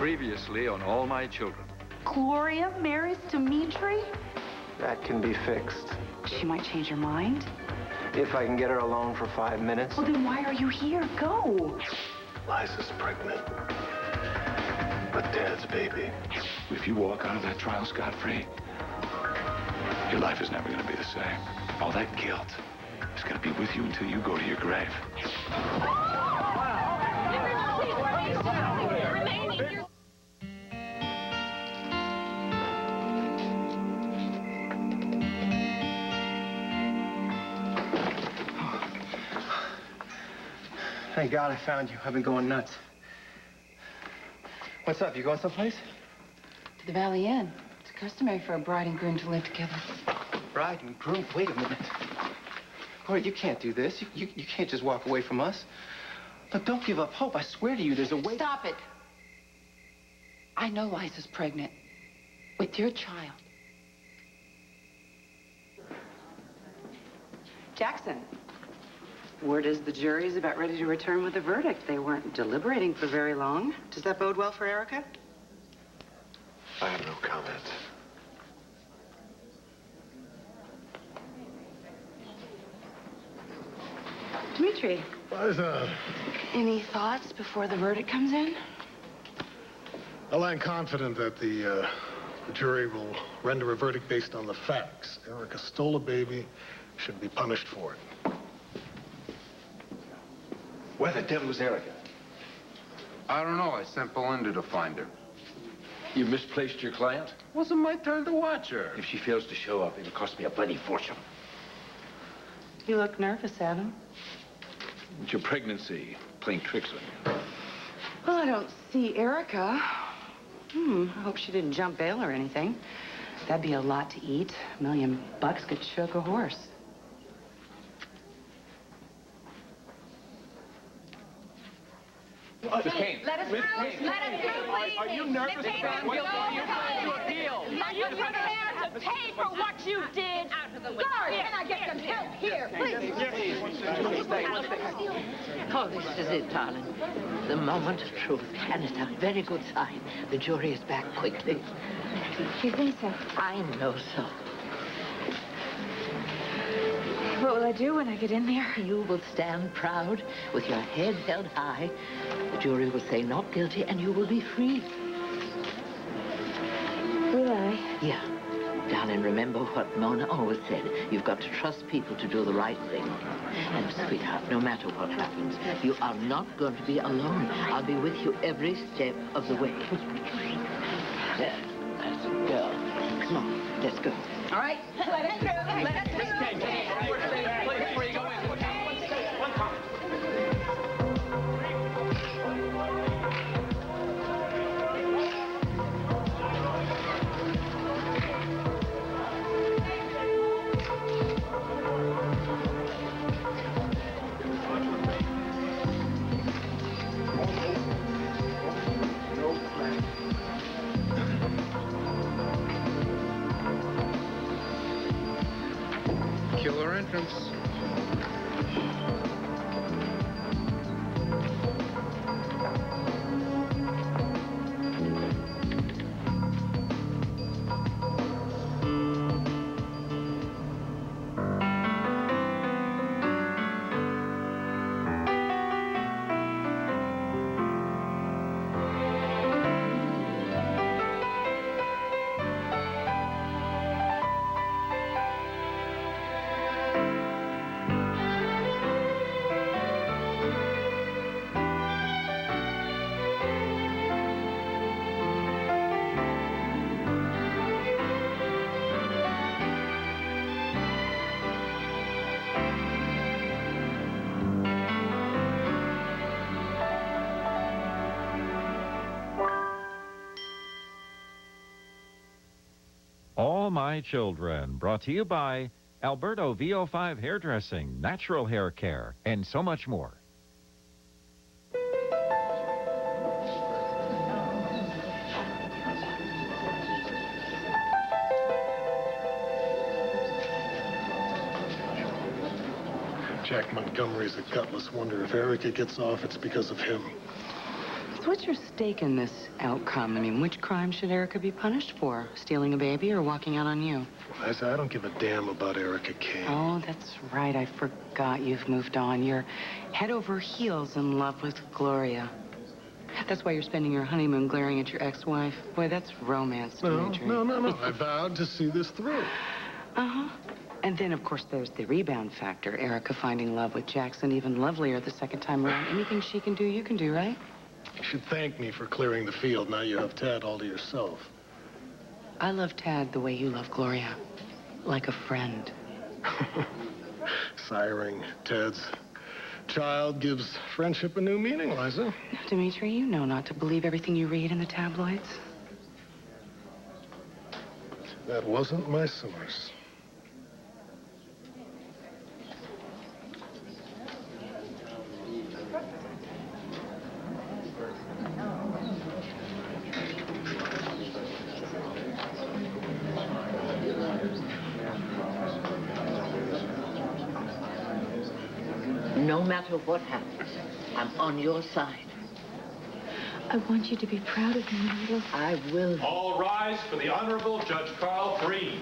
Previously on All My Children. Gloria marries Dimitri? That can be fixed. She might change her mind. If I can get her alone for 5 minutes. Well, then why are you here? Go. Liza's pregnant. With Dad's baby. If you walk out of that trial scot-free, your life is never going to be the same. All that guilt is going to be with you until you go to your grave. Thank God I found you. I've been going nuts. What's up? You going someplace? To the Valley Inn. It's customary for a bride and groom to live together. Bride and groom? Wait a minute. Gloria, you can't do this. You can't just walk away from us. Look, don't give up hope. I swear to you, there's a way. Stop it. I know Liza's pregnant. With your child. Jackson. Word is the jury is about ready to return with a verdict. They weren't deliberating for very long. Does that bode well for Erica? I have no comment. Dimitri. Liza. Any thoughts before the verdict comes in? Well, I'm confident that the jury will render a verdict based on the facts. Erica stole a baby, should be punished for it. Where the devil was Erica? I don't know. I sent Belinda to find her. You misplaced your client? Wasn't my turn to watch her. If she fails to show up, it'll cost me a bloody fortune. You look nervous, Adam. It's your pregnancy playing tricks on you. Well, I don't see Erica. I hope she didn't jump bail or anything. That'd be a lot to eat. $1 million could choke a horse. Miss Kane. Let us through. Let us through, please. Are you nervous about what you're trying to appeal? Are you prepared to pay for what you did? Out of the way. Guard, can I get some help here, please? Oh, this is it, darling. The moment of truth. And it's a very good sign. The jury is back quickly. You think so? I know so. What will I do when I get in there? You will stand proud with your head held high. The jury will say not guilty and you will be free. Will I? Yeah. Darling, remember what Mona always said. You've got to trust people to do the right thing. And, sweetheart, no matter what happens, you are not going to be alone. I'll be with you every step of the way. There, that's a girl. Come on, let's go. All right, let us through. Let us through. Before you go in, one comment. Killer entrance. All My Children, brought to you by Alberto VO5 Hairdressing, Natural Hair Care, and so much more. Jack Montgomery's a gutless wonder. If Erica gets off, it's because of him. So what's your stake in this outcome? I mean, which crime should Erica be punished for? Stealing a baby or walking out on you? Liza, I don't give a damn about Erica Kane. Oh, that's right. I forgot you've moved on. You're head over heels in love with Gloria. That's why you're spending your honeymoon glaring at your ex-wife. Boy, that's romance, Dimitri. No. I vowed to see this through. Uh-huh. And then, of course, there's the rebound factor. Erica finding love with Jackson even lovelier the second time around. Anything she can do, you can do, right? You should thank me for clearing the field. Now you have Tad all to yourself. I love Tad the way you love Gloria. Like a friend. Siring Tad's child gives friendship a new meaning, Liza. No, Dimitri, you know not to believe everything you read in the tabloids. That wasn't my source. No matter what happens, I'm on your side. I want you to be proud of me, Myrtle. I will. All rise for the Honorable Judge Carl Freed.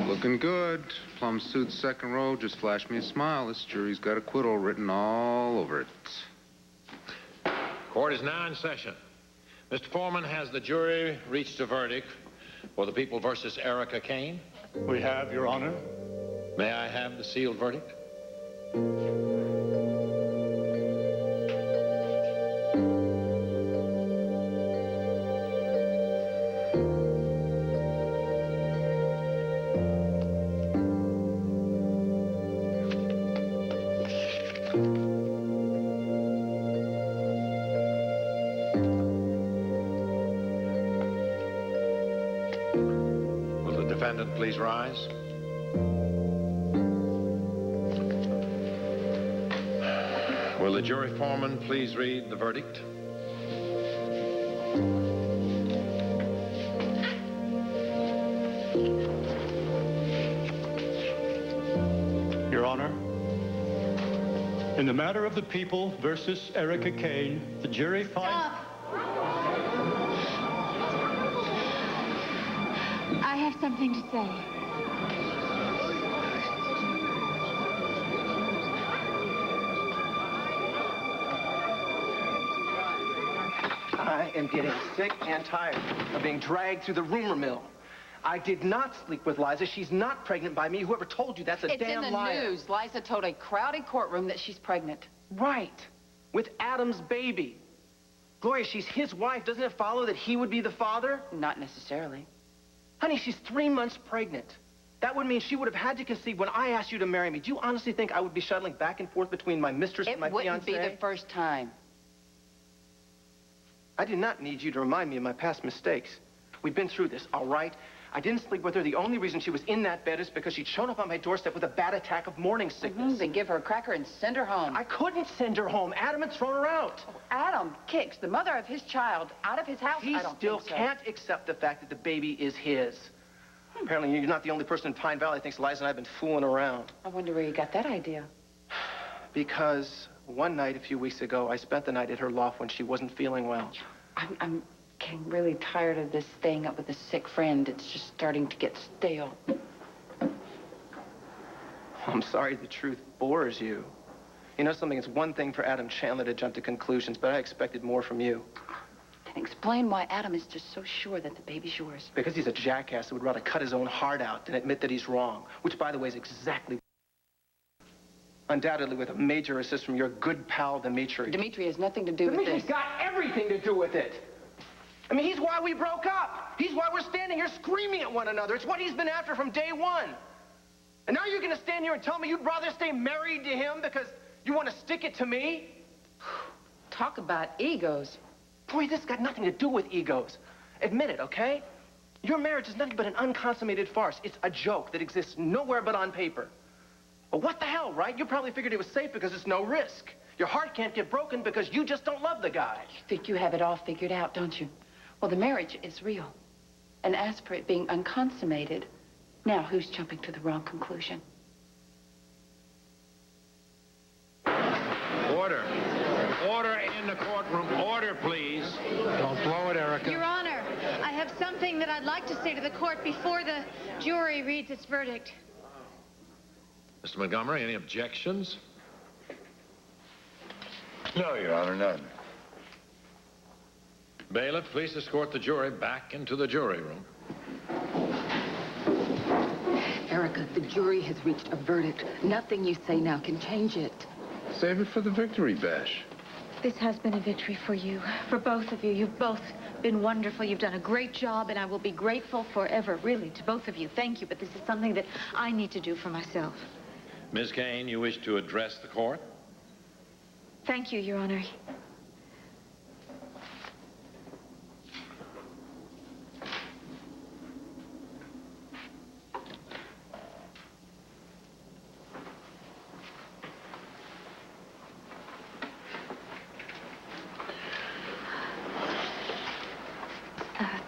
Looking good. Plum suit, second row. Just flash me a smile. This jury's got acquittal written all over it. Court is now in session. Mr. Foreman, has the jury reached a verdict for the people versus Erica Kane? We have, Your Honor. May I have the sealed verdict? Please rise. Will the jury foreman please read the verdict? Your Honor, in the matter of the people versus Erica Kane, the jury finds... I have something to say. I am getting sick and tired of being dragged through the rumor mill. I did not sleep with Liza. She's not pregnant by me. Whoever told you that's a damn liar. It's in the news. Liza told a crowded courtroom that she's pregnant. Right. With Adam's baby. Gloria, she's his wife. Doesn't it follow that he would be the father? Not necessarily. Honey, she's 3 months pregnant. That would mean she would have had to conceive when I asked you to marry me. Do you honestly think I would be shuttling back and forth between my mistress and my fiancé? It wouldn't be the first time. I do not need you to remind me of my past mistakes. We've been through this, all right? I didn't sleep with her. The only reason she was in that bed is because she'd shown up on my doorstep with a bad attack of morning sickness. Then give her a cracker and send her home. I couldn't send her home. Adam had thrown her out. Oh, Adam kicks the mother of his child out of his house. He still can't accept the fact that the baby is his. Apparently, you're not the only person in Pine Valley that thinks Liza and I have been fooling around. I wonder where you got that idea. Because one night a few weeks ago, I spent the night at her loft when she wasn't feeling well. I'm getting really tired of this staying up with a sick friend. It's just starting to get stale. I'm sorry the truth bores you. You know something? It's one thing for Adam Chandler to jump to conclusions, but I expected more from you. Then explain why Adam is just so sure that the baby's yours. Because he's a jackass who would rather cut his own heart out than admit that he's wrong, which, by the way, is exactly... Undoubtedly with a major assist from your good pal, Dimitri. Dimitri has nothing to do with this. Dimitri's got everything to do with it. I mean, he's why we broke up. He's why we're standing here screaming at one another. It's what he's been after from day one. And now you're going to stand here and tell me you'd rather stay married to him because you want to stick it to me? Talk about egos. Boy, this got nothing to do with egos. Admit it, okay? Your marriage is nothing but an unconsummated farce. It's a joke that exists nowhere but on paper. But what the hell, right? You probably figured it was safe because it's no risk. Your heart can't get broken because you just don't love the guy. You think you have it all figured out, don't you? Well, the marriage is real. And as for it being unconsummated, now who's jumping to the wrong conclusion? Order. Order in the courtroom. Order, please. Don't blow it, Erica. Your Honor, I have something that I'd like to say to the court before the jury reads its verdict. Mr. Montgomery, any objections? No, Your Honor, none. Bailiff, please escort the jury back into the jury room. Erica, the jury has reached a verdict. Nothing you say now can change it. Save it for the victory bash. This has been a victory for you, for both of you. You've both been wonderful. You've done a great job, and I will be grateful forever, really, to both of you. Thank you, but this is something that I need to do for myself. Ms. Kane, you wish to address the court? Thank you, Your Honor.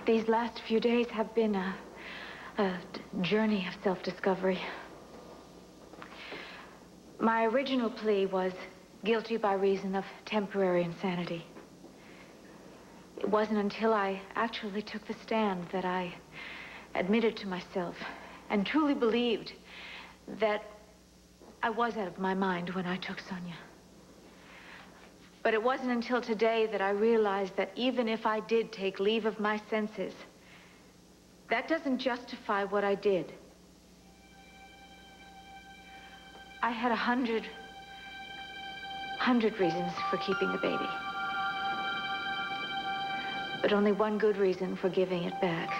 These last few days have been a journey of self-discovery. My original plea was guilty by reason of temporary insanity. It wasn't until I actually took the stand that I admitted to myself and truly believed that I was out of my mind when I took Sonia. But it wasn't until today that I realized that even if I did take leave of my senses, that doesn't justify what I did. I had 100 reasons for keeping the baby. But only one good reason for giving it back.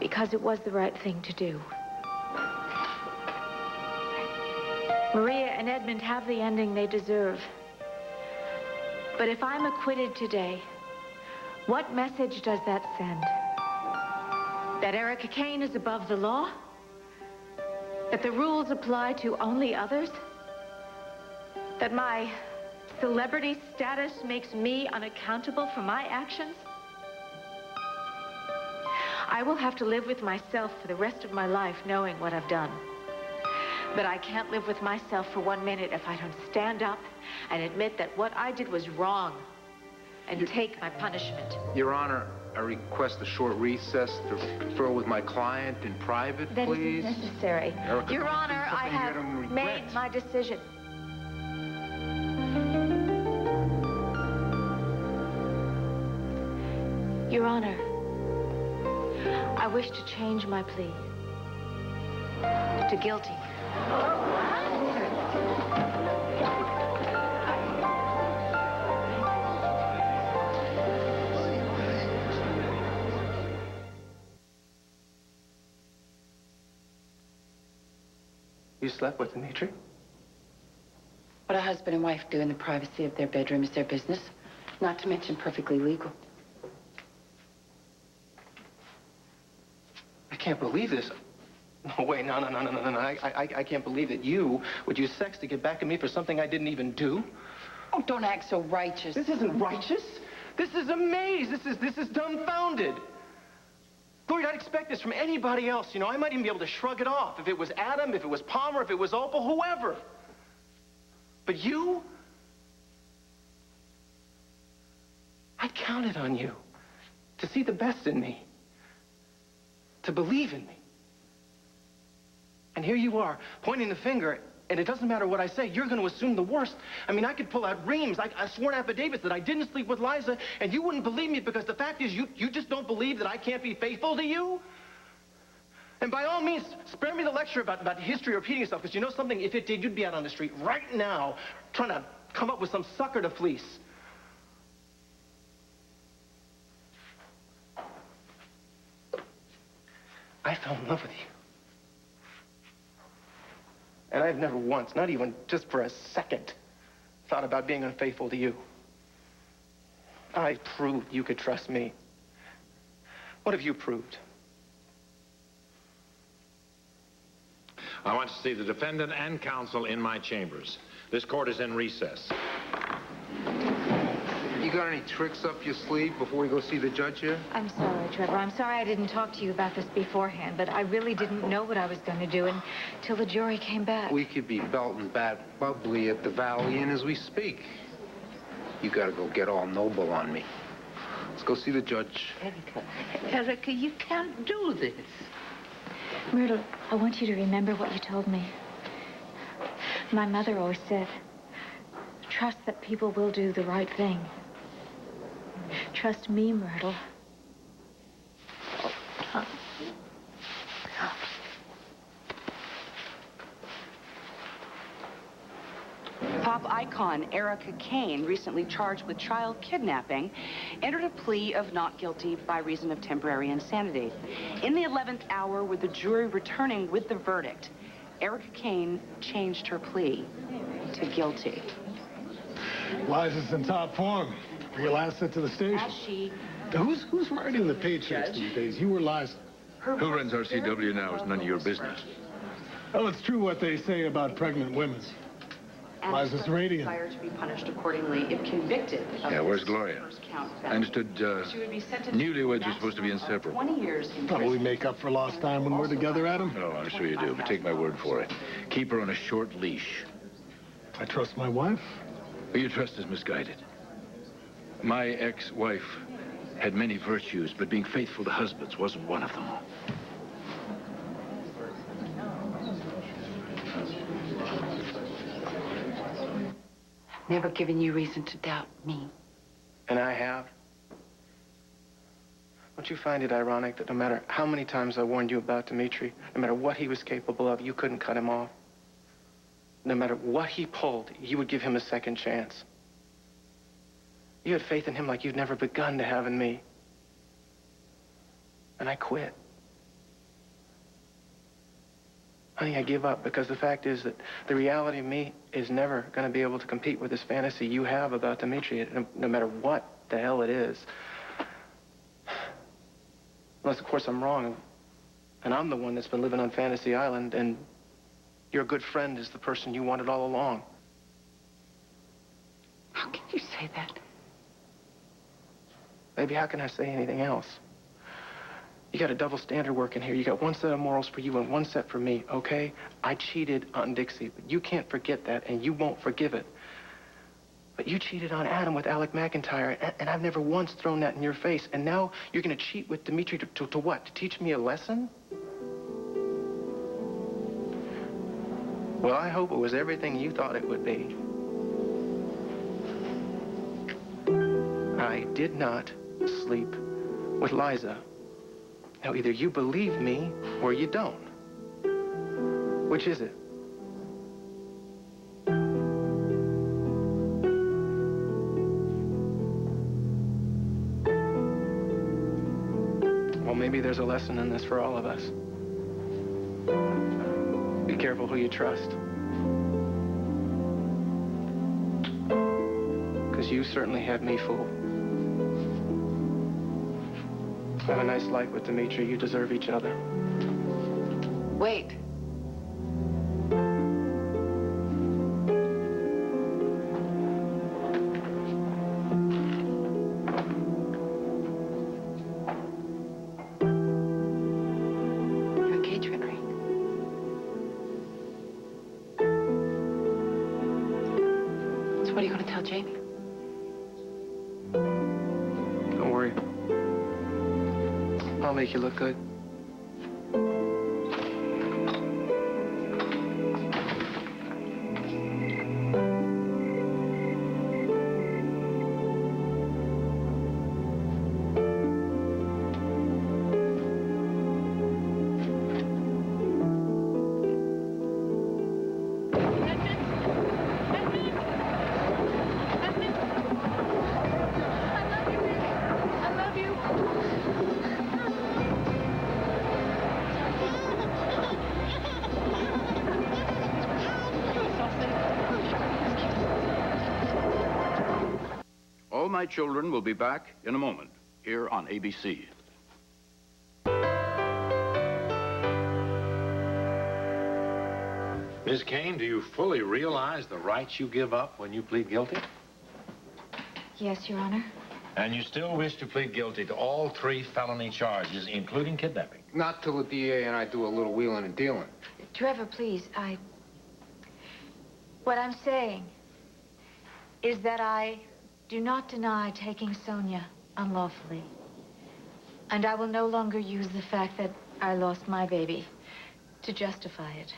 Because it was the right thing to do. Maria and Edmund have the ending they deserve. But if I'm acquitted today, what message does that send? That Erica Kane is above the law? That the rules apply to only others? That my celebrity status makes me unaccountable for my actions? I will have to live with myself for the rest of my life knowing what I've done. But I can't live with myself for 1 minute if I don't stand up and admit that what I did was wrong and take my punishment. Your Honor, I request a short recess to confer with my client in private, please. That isn't necessary. Erica, Your Honor, I something you have don't regret. made my decision. Your Honor, I wish to change my plea to guilty. You slept with Dimitri? What a husband and wife do in the privacy of their bedroom is their business, not to mention perfectly legal. I can't believe this. No, wait, no. I can't believe that you would use sex to get back at me for something I didn't even do. Oh, don't act so righteous. This isn't righteous. This is amazed. This is dumbfounded. Gloria, I'd expect this from anybody else, you know. I might even be able to shrug it off. If it was Adam, if it was Palmer, if it was Opal, whoever. But you? I counted on you to see the best in me, to believe in me. And here you are, pointing the finger, and it doesn't matter what I say, you're going to assume the worst. I mean, I could pull out reams, I sworn affidavits that I didn't sleep with Liza, and you wouldn't believe me because the fact is you just don't believe that I can't be faithful to you? And by all means, spare me the lecture about history repeating itself, because you know something? If it did, you'd be out on the street right now trying to come up with some sucker to fleece. I fell in love with you. And I've never once, not even just for a second, thought about being unfaithful to you. I proved you could trust me. What have you proved? I want to see the defendant and counsel in my chambers. This court is in recess. You got any tricks up your sleeve before we go see the judge here? I'm sorry, Trevor. I'm sorry I didn't talk to you about this beforehand, but I really didn't know what I was going to do until the jury came back. We could be belting bad bubbly at the Valley Inn as we speak. You gotta go get all noble on me. Let's go see the judge. Erica, you can't do this. Myrtle, I want you to remember what you told me. My mother always said, trust that people will do the right thing. Trust me, Myrtle. Pop icon Erica Kane, recently charged with child kidnapping, entered a plea of not guilty by reason of temporary insanity. In the 11th hour, with the jury returning with the verdict, Erica Kane changed her plea to guilty. Liza's in top form. Real asset to the station. As she... Who's writing the paychecks these days? You or Liza? Who runs RCW now is none of your business. Well, it's true what they say about pregnant women. And Liza's radiant. Desire to be punished accordingly if convicted of Yeah, where's this Gloria? first count I understood She would be sentenced newlyweds to are supposed to be inseparable. 20 years in Probably prison. make up for lost time when we're together, Adam. Oh, I'm sure you do, but take my word for it. Keep her on a short leash. I trust my wife. Your trust is misguided. My ex-wife had many virtues, but being faithful to husbands wasn't one of them. Never given you reason to doubt me. And I have. Don't you find it ironic that no matter how many times I warned you about Dimitri, no matter what he was capable of, you couldn't cut him off? No matter what he pulled, you would give him a second chance. You had faith in him like you'd never begun to have in me. And I quit. Honey, I give up because the fact is that the reality of me is never going to be able to compete with this fantasy you have about Dimitri, no matter what the hell it is. Unless, of course, I'm wrong, and I'm the one that's been living on Fantasy Island, and your good friend is the person you wanted all along. How can you say that? Baby, how can I say anything else? You got a double standard working here. You got one set of morals for you and one set for me, okay? I cheated on Dixie, but you can't forget that, and you won't forgive it. But you cheated on Adam with Alec McIntyre, and I've never once thrown that in your face. And now you're going to cheat with Dimitri to what? To teach me a lesson? Well, I hope it was everything you thought it would be. I did not sleep with Liza. Now, either you believe me or you don't. Which is it? Well, maybe there's a lesson in this for all of us. Be careful who you trust. Because you certainly had me fooled. Have a nice life with Dimitri. You deserve each other. Wait. Your engagement ring. So what are you going to tell Jamie? Don't worry. I'll make you look good. All My Children will be back in a moment, here on ABC. Miss Kane, do you fully realize the rights you give up when you plead guilty? Yes, Your Honor. And you still wish to plead guilty to all 3 felony charges, including kidnapping? Not till the DA and I do a little wheeling and dealing. Trevor, please, What I'm saying is that I do not deny taking Sonia unlawfully. And I will no longer use the fact that I lost my baby to justify it.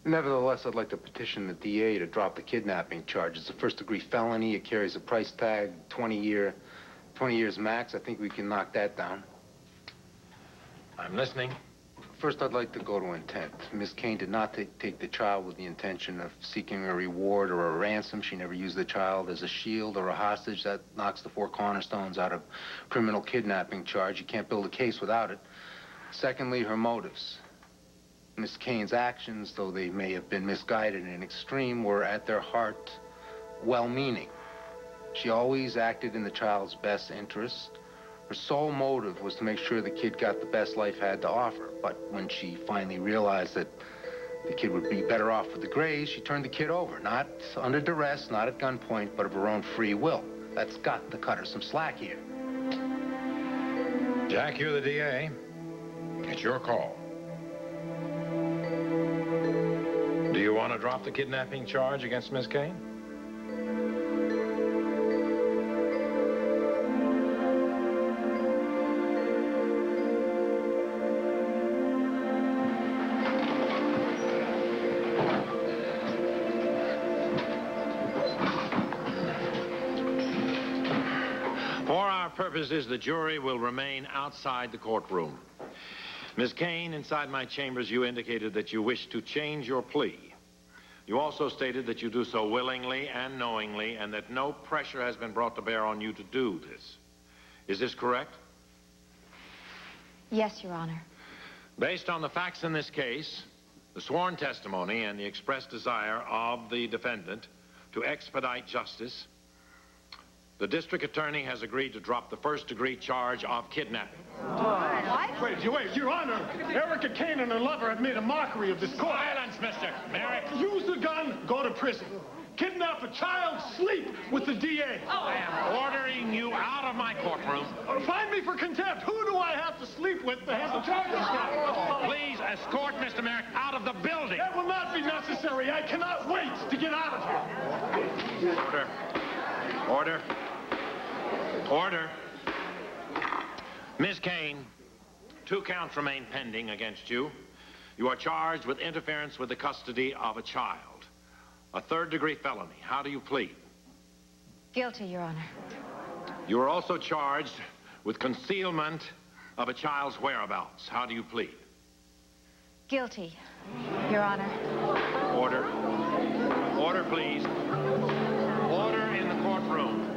Nevertheless, I'd like to petition the DA to drop the kidnapping charge. It's a first-degree felony. It carries a price tag, 20 years max. I think we can knock that down. I'm listening. First, I'd like to go to intent. Miss Kane did not take the child with the intention of seeking a reward or a ransom. She never used the child as a shield or a hostage. That knocks the 4 cornerstones out of criminal kidnapping charge. You can't build a case without it. Secondly, her motives. Miss Kane's actions, though they may have been misguided and extreme, were at their heart well-meaning. She always acted in the child's best interest. Her sole motive was to make sure the kid got the best life had to offer. But when she finally realized that the kid would be better off with the Grays, she turned the kid over. Not under duress, not at gunpoint, but of her own free will. That's got to cut her some slack here. Jack, you're the DA. It's your call. Do you want to drop the kidnapping charge against Miss Kane? Purposes, the jury will remain outside the courtroom. Ms. Kane, inside my chambers, you indicated that you wish to change your plea. You also stated that you do so willingly and knowingly, and that no pressure has been brought to bear on you to do this. Is this correct? Yes, Your Honor. Based on the facts in this case, the sworn testimony, and the expressed desire of the defendant to expedite justice, the district attorney has agreed to drop the first-degree charge of kidnapping. What? Wait, Your Honor. Erica Kane and her lover have made a mockery of this court. Silence, Mr. Merrick. Use the gun, go to prison. Kidnap a child, sleep with the DA. I am ordering you out of my courtroom. Find me for contempt. Who do I have to sleep with to have the charges dropped? Please escort Mr. Merrick out of the building. That will not be necessary. I cannot wait to get out of here. Order. Order. Order. Ms. Kane, 2 counts remain pending against you. You are charged with interference with the custody of a child. A 3rd-degree felony. How do you plead? Guilty, Your Honor. You are also charged with concealment of a child's whereabouts. How do you plead? Guilty, Your Honor. Order. Order, please. Order in the courtroom.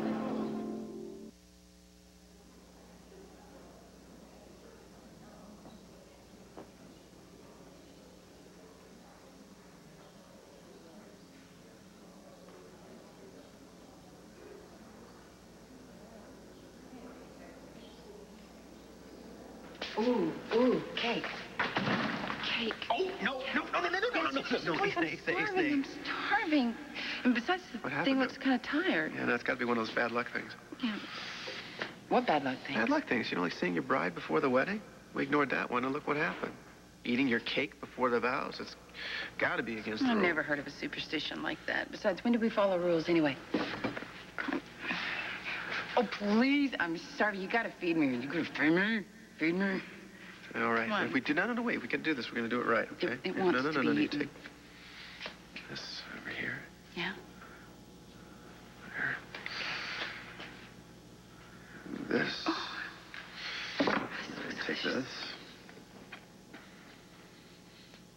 Ooh, cake. Cake. Oh, no, stay. I'm starving. And besides, the thing looks kind of tired. Yeah, that's got to be one of those bad luck things. Yeah. What bad luck things? Bad luck things. You know, like seeing your bride before the wedding? We ignored that one, and look what happened. Eating your cake before the vows. It's got to be against the I've rules. never heard of a superstition like that. Besides, when did we follow rules anyway? Oh, please, I'm starving. You got to feed me. You got to feed me. Feed me. All right. If we do, no, wait. We can do this. We're going to do it right, okay? It wants to be You eaten. take this over here. Yeah. There. This. Oh. Take this.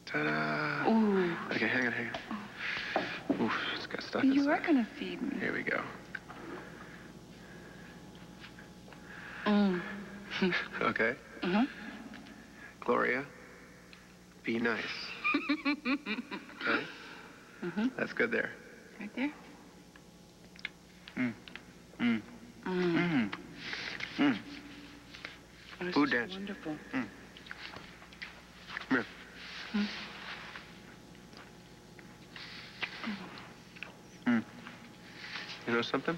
Ta-da. Ooh. Okay, hang on. Oof, it's got stuff You inside. are going to feed me. Here we go. Okay. Mm-hmm. Gloria, be nice. Okay? Mm-hmm. That's good there. Right there? Oh, Food dance. Wonderful. Come here. You know something?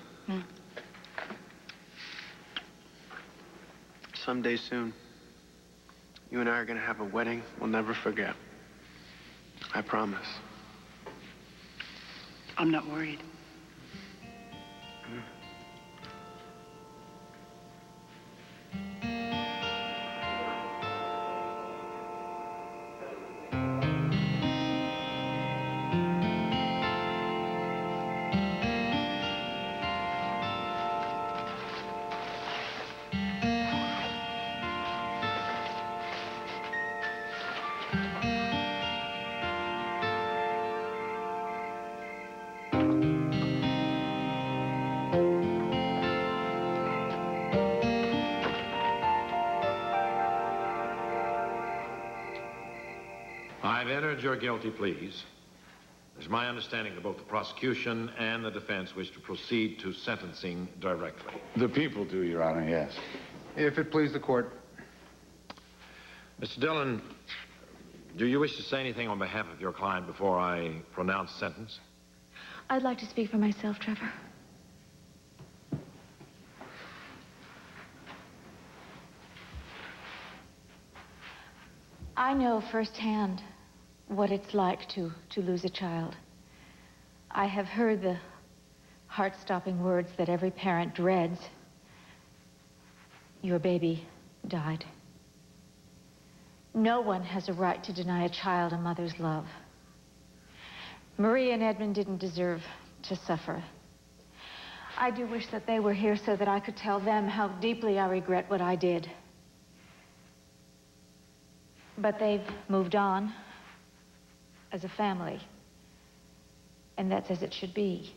Someday soon, you and I are gonna have a wedding we'll never forget. I promise. I'm not worried. I've entered your guilty pleas. It's my understanding that both the prosecution and the defense wish to proceed to sentencing directly. The people do, Your Honor, yes. If it please the court. Mr. Dillon, do you wish to say anything on behalf of your client before I pronounce sentence? I'd like to speak for myself, Trevor. I know firsthand what it's like to lose a child. I have heard the heart-stopping words that every parent dreads. Your baby died. No one has a right to deny a child a mother's love. Maria and Edmund didn't deserve to suffer. I do wish that they were here so that I could tell them how deeply I regret what I did. But they've moved on as a family, and that's as it should be.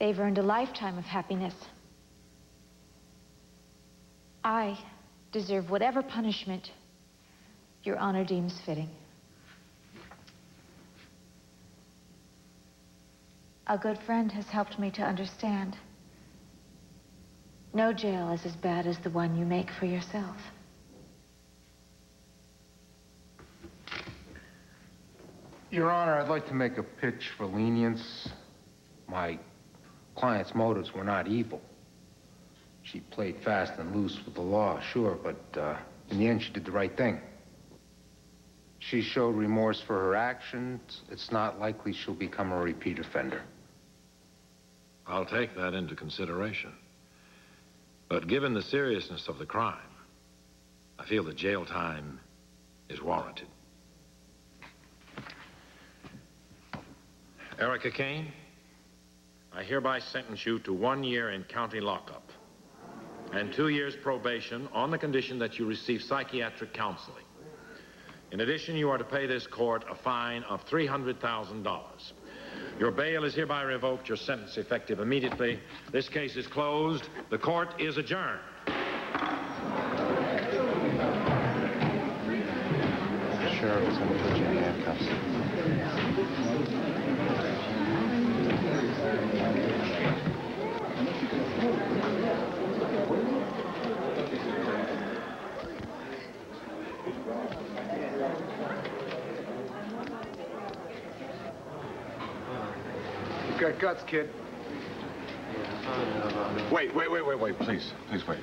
They've earned a lifetime of happiness. I deserve whatever punishment Your Honor deems fitting. A good friend has helped me to understand. No jail is as bad as the one you make for yourself. Your Honor, I'd like to make a pitch for lenience. My client's motives were not evil. She played fast and loose with the law, sure, but in the end, she did the right thing. She showed remorse for her actions. It's not likely she'll become a repeat offender. I'll take that into consideration. But given the seriousness of the crime, I feel that jail time is warranted. Erica Kane, I hereby sentence you to 1 year in county lockup and 2 years probation on the condition that you receive psychiatric counseling. In addition, you are to pay this court a fine of $300,000. Your bail is hereby revoked, your sentence effective immediately. This case is closed. The court is adjourned. Sheriff is going to put you in handcuffs. You've got guts, kid. Wait, please wait.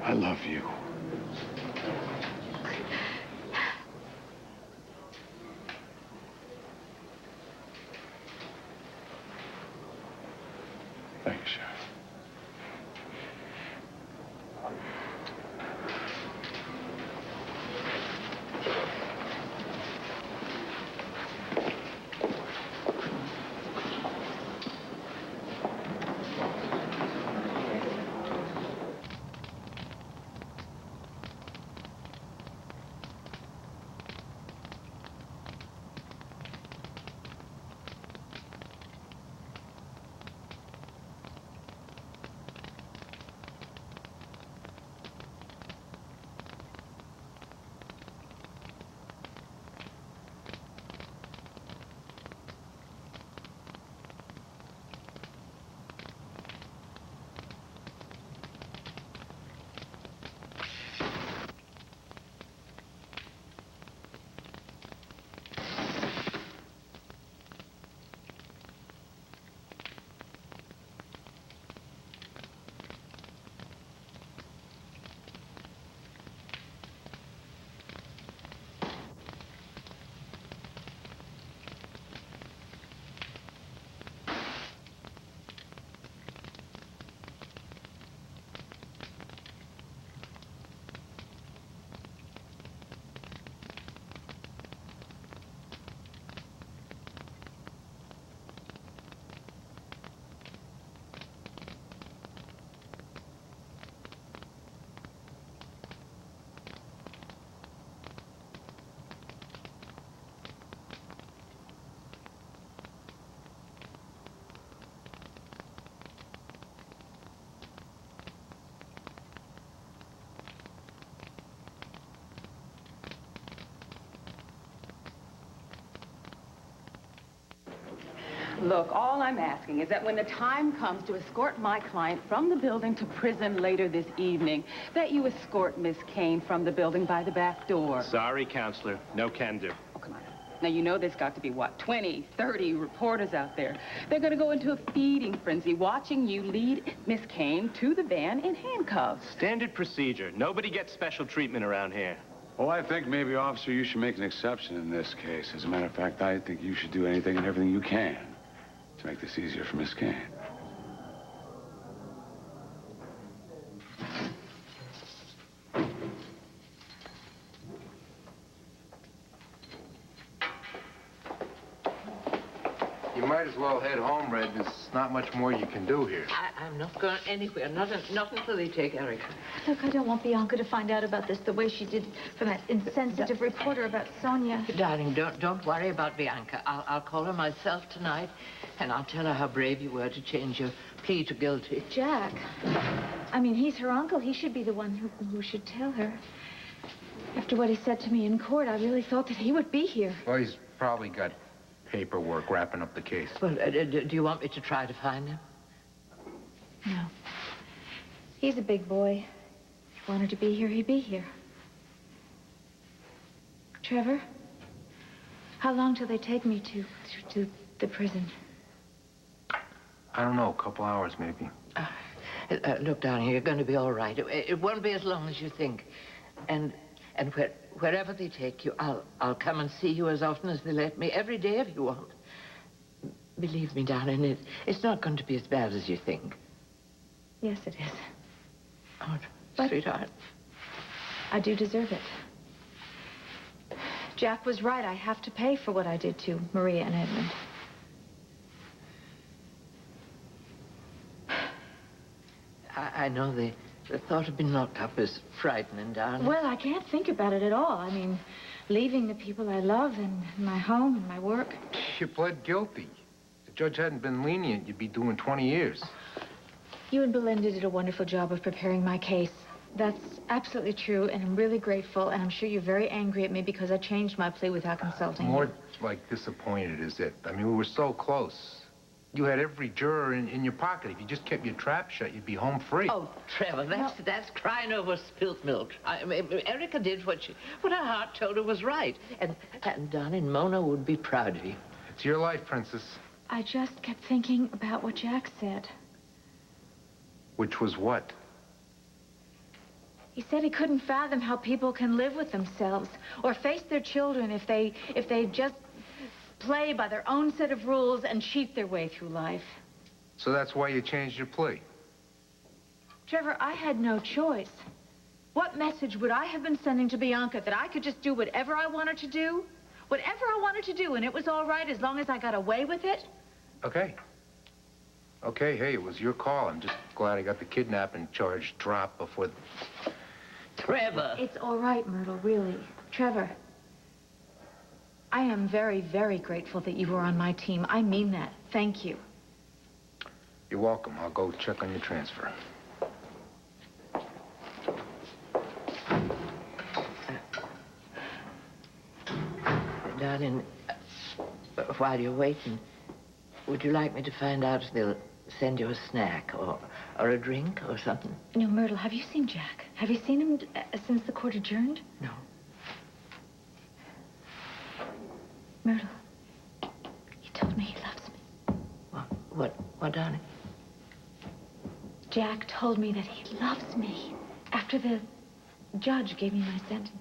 I love you. Thanks, Sheriff. Look, all I'm asking is that when the time comes to escort my client from the building to prison later this evening, that you escort Miss Kane from the building by the back door. Sorry, counselor. No can do. Oh, come on. Now, you know there's got to be, what, 20, 30 reporters out there. They're going to go into a feeding frenzy watching you lead Miss Kane to the van in handcuffs. Standard procedure. Nobody gets special treatment around here. Well, I think maybe, officer, you should make an exception in this case. As a matter of fact, I think you should do anything and everything you can to make this easier for Miss Kane. You might as well head home, Red. There's not much more you can do here. I'm not going anywhere. Not until they take Erica. Look, I don't want Bianca to find out about this the way she did from that insensitive reporter about Sonia. Darling, don't worry about Bianca. I'll call her myself tonight, and I'll tell her how brave you were to change your plea to guilty. Jack, I mean, he's her uncle. He should be the one who should tell her. After what he said to me in court, I really thought that he would be here. Well, he's probably got paperwork wrapping up the case. Well, do you want me to try to find him? No. He's a big boy. If he wanted to be here, he'd be here. Trevor, how long till they take me to the prison? I don't know, a couple hours maybe. Look, darling, you're going to be all right. It won't be as long as you think. And wherever they take you, I'll come and see you as often as they let me, every day if you want. Believe me, darling, it's not going to be as bad as you think. Yes, it is. Oh, But sweetheart. I do deserve it. Jack was right. I have to pay for what I did to Maria and Edmund. I know the thought of being locked up is frightening, darling. Well, I can't think about it at all. I mean, leaving the people I love and my home and my work. You pled guilty. If the judge hadn't been lenient, you'd be doing 20 years. You and Belinda did a wonderful job of preparing my case. That's absolutely true, and I'm really grateful, and I'm sure you're very angry at me because I changed my plea without consulting More you. like disappointed is it. I mean, we were so close. You had every juror in your pocket. If you just kept your trap shut, you'd be home free. Oh, Trevor, that's crying over spilt milk. Erica did what her heart told her was right. And darling, Mona would be proud of you. It's your life, Princess. I just kept thinking about what Jack said. Which was what? He said he couldn't fathom how people can live with themselves or face their children if they just play by their own set of rules and cheat their way through life. So that's why you changed your plea? Trevor, I had no choice. What message would I have been sending to Bianca that I could just do whatever I wanted to do? Whatever I wanted to do, and it was all right as long as I got away with it? Okay. Okay, hey, it was your call. I'm just glad I got the kidnapping charge dropped before... Trevor! It's all right, Myrtle, really. Trevor, I am very, very grateful that you were on my team. I mean that. Thank you. You're welcome. I'll go check on your transfer. Darling, while you're waiting, would you like me to find out if they'll send you a snack or a drink or something? No, Myrtle, have you seen Jack? Have you seen him since the court adjourned? No. Myrtle, he told me he loves me. What, darling? Jack told me that he loves me after the judge gave me my sentence.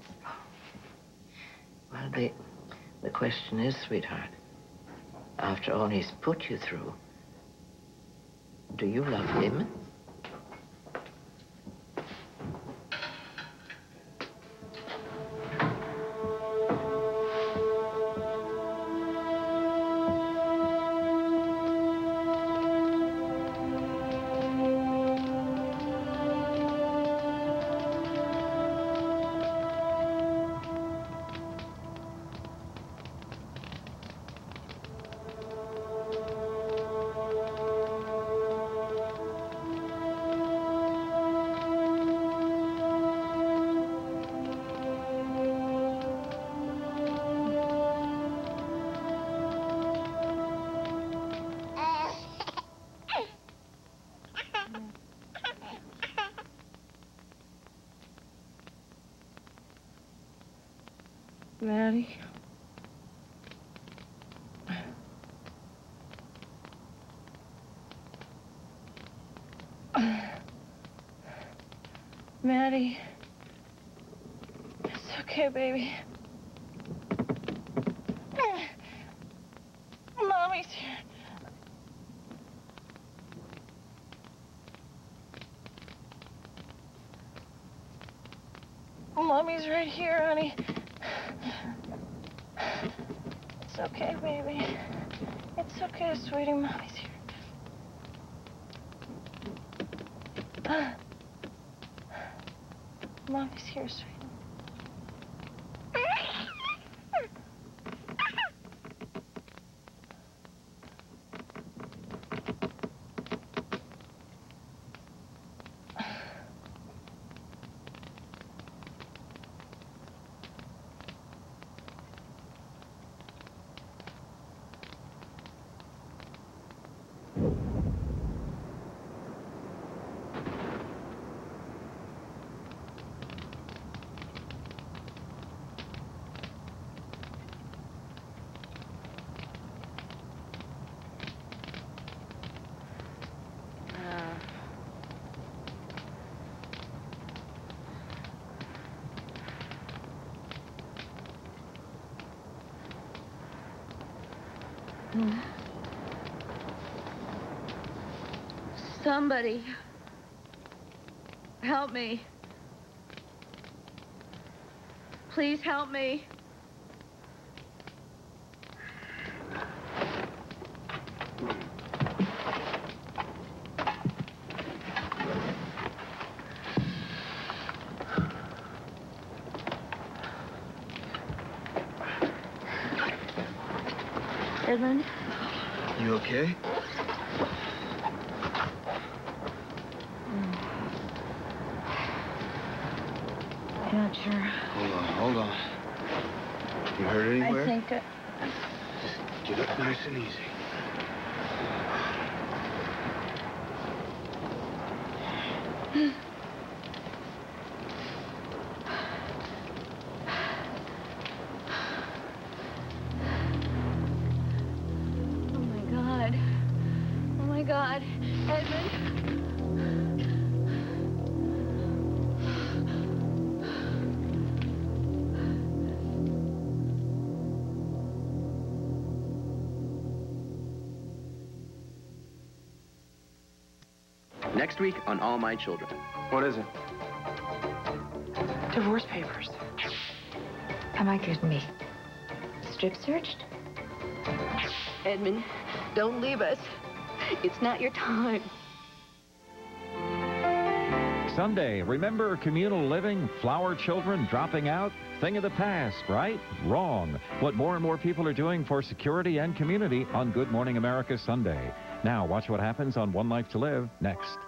Well, the question is, sweetheart, after all he's put you through, do you love him? Maddie. Maddie. It's okay, baby. Mommy's here. Mommy's right here, honey. It's okay, baby. It's okay, sweetie. Mommy's here. Mommy's here, sweetie. Somebody, help me. Please help me. Edmund? You okay? I'm not sure. Hold on. You hurt anywhere? I think Just get up nice and easy. Oh my God, Edmund. Next week on All My Children. What is it? Divorce papers. Am I kidding me? Strip searched? Edmund, don't leave us. It's not your time. Sunday, remember communal living, flower children dropping out? Thing of the past, right? Wrong. What more and more people are doing for security and community on Good Morning America Sunday. Now, watch what happens on One Life to Live next.